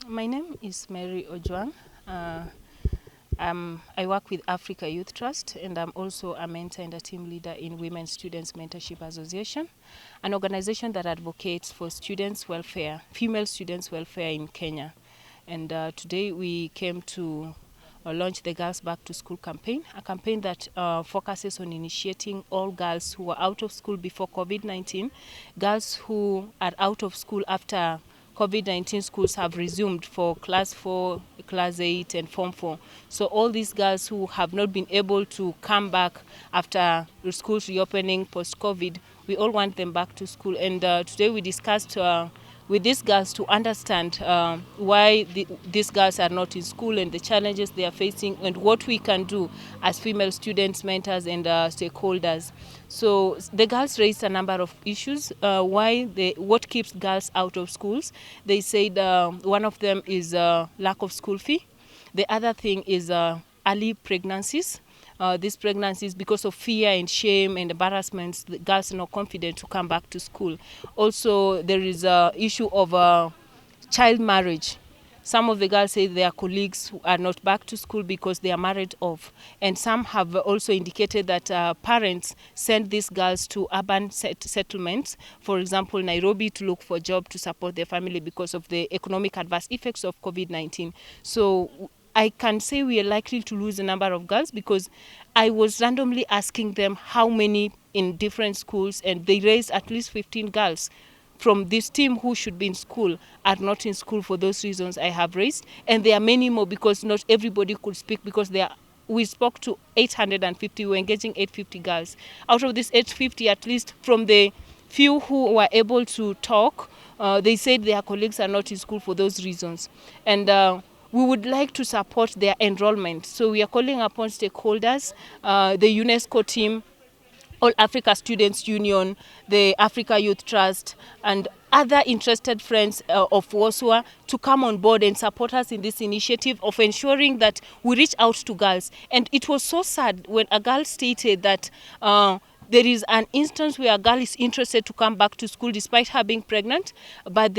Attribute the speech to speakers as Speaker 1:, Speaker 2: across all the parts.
Speaker 1: My name is Mary Ojwang. I work with Africa Youth Trust, and I'm also a mentor and a team leader in Women Students Mentorship Association, an organization that advocates for students' welfare, female students' welfare in Kenya. And today we came to launch the Girls Back to School campaign, a campaign that focuses on initiating all girls who were out of school before COVID-19, girls who are out of school after COVID-19 schools have resumed for class 4, class 8 and form 4. So all these girls who have not been able to come back after the schools reopening post-COVID, we all want them back to school. And today we discussed with these girls to understand why these girls are not in school and the challenges they are facing and what we can do as female students, mentors and stakeholders. So the girls raised a number of issues, what keeps girls out of schools. They said one of them is lack of school fee. The other thing is early pregnancies. These pregnancies, because of fear and shame and embarrassments, the girls are not confident to come back to school. Also, there is an issue of child marriage. Some of the girls say their colleagues are not back to school because they are married off. And some have also indicated that parents send these girls to urban settlements, for example, Nairobi, to look for a job to support their family because of the economic adverse effects of COVID-19. So I can say we are likely to lose a number of girls because I was randomly asking them how many in different schools, and they raised at least 15 girls from this team who should be in school are not in school for those reasons I have raised. And there are many more because not everybody could speak because we spoke to 850, we were engaging 850 girls. Out of this 850, at least from the few who were able to talk, they said their colleagues are not in school for those reasons. And we would like to support their enrollment. So we are calling upon stakeholders, the UNESCO team, All Africa Students Union, the Africa Youth Trust, and other interested friends of WOSWA to come on board and support us in this initiative of ensuring that we reach out to girls. And it was so sad when a girl stated that there is an instance where a girl is interested to come back to school despite her being pregnant, but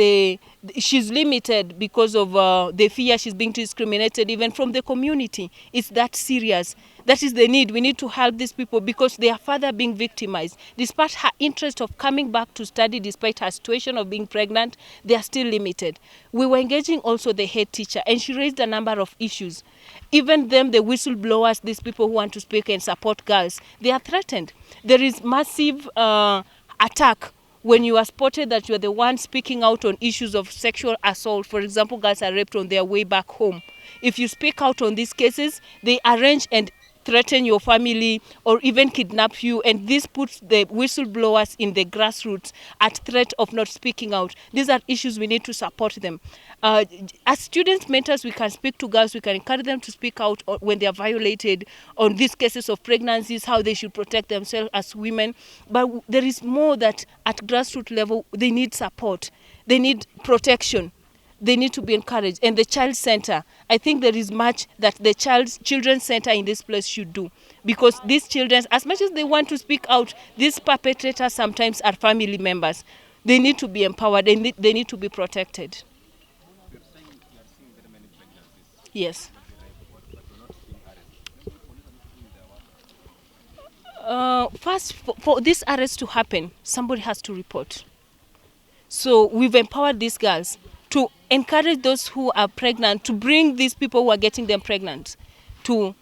Speaker 1: she's limited because of the fear she's being discriminated even from the community. It's that serious. That is the need. We need to help these people because they are further being victimized. Despite her interest of coming back to study, despite her situation of being pregnant, they are still limited. We were engaging also the head teacher, and she raised a number of issues. Even them, the whistleblowers, these people who want to speak and support girls, they are threatened. There is massive attack when you are spotted that you are the one speaking out on issues of sexual assault. For example, girls are raped on their way back home. If you speak out on these cases, they arrange and threaten your family or even kidnap you, and this puts the whistleblowers in the grassroots at threat of not speaking out. These are issues we need to support them. As students mentors, we can speak to girls, we can encourage them to speak out when they are violated on these cases of pregnancies, how they should protect themselves as women. But there is more that at grassroots level, they need support, they need protection. They need to be encouraged. And the child center, I think there is much that the children's center in this place should do. Because these children, as much as they want to speak out, these perpetrators sometimes are family members. They need to be empowered, they need to be protected. Yes. First, for this arrest to happen, somebody has to report. So we've empowered these girls to encourage those who are pregnant to bring these people who are getting them pregnant to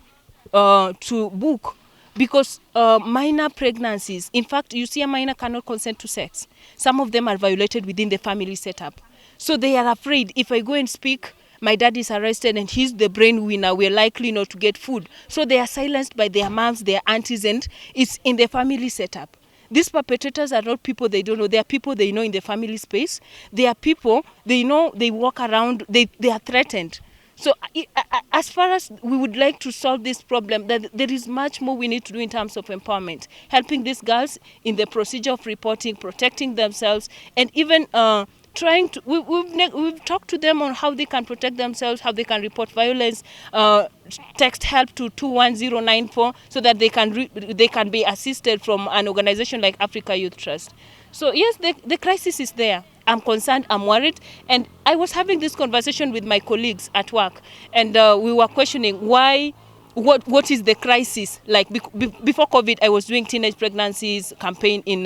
Speaker 1: book, because minor pregnancies, in fact, you see a minor cannot consent to sex. Some of them are violated within the family setup. So they are afraid, if I go and speak, my dad is arrested and he's the brain winner, we're likely not to get food. So they are silenced by their moms, their aunties, and it's in the family setup. These perpetrators are not people they don't know. They are people they know in the family space. They are people they know, they walk around, they are threatened. So as far as we would like to solve this problem, that there is much more we need to do in terms of empowerment, helping these girls in the procedure of reporting, protecting themselves, and even trying to, we've talked to them on how they can protect themselves, how they can report violence, text help to 21094 so that they can be assisted from an organization like Africa Youth Trust. So yes, the crisis is there. I'm concerned, I'm worried. And I was having this conversation with my colleagues at work, and we were questioning why, what is the crisis? Like before COVID, I was doing teenage pregnancies campaign in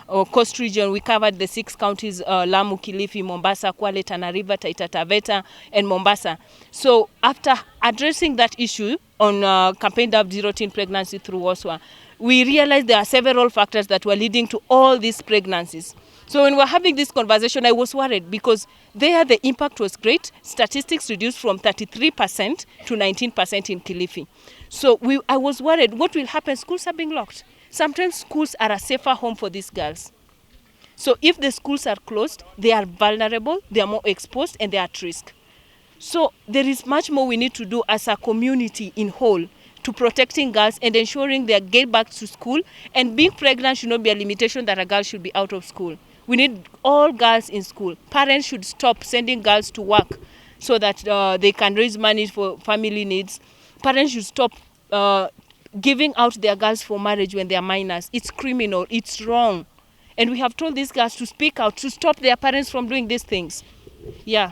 Speaker 1: Coast Region. We covered the 6 counties, Lamu, Kilifi, Mombasa, Kwale, Tana River, Taita Taveta, and Mombasa. So after addressing that issue on campaign of zero teen pregnancy through Ojwang, we realized there are several factors that were leading to all these pregnancies. So when we were having this conversation, I was worried because there the impact was great. Statistics reduced from 33% to 19% in Kilifi. So I was worried, what will happen? Schools are being locked. Sometimes schools are a safer home for these girls. So if the schools are closed, they are vulnerable, they are more exposed, and they are at risk. So there is much more we need to do as a community in whole to protecting girls and ensuring they get back to school. And being pregnant should not be a limitation that a girl should be out of school. We need all girls in school. Parents should stop sending girls to work so that they can raise money for family needs. Parents should stop giving out their girls for marriage when they are minors. It's criminal, it's wrong. And we have told these girls to speak out, to stop their parents from doing these things. Yeah.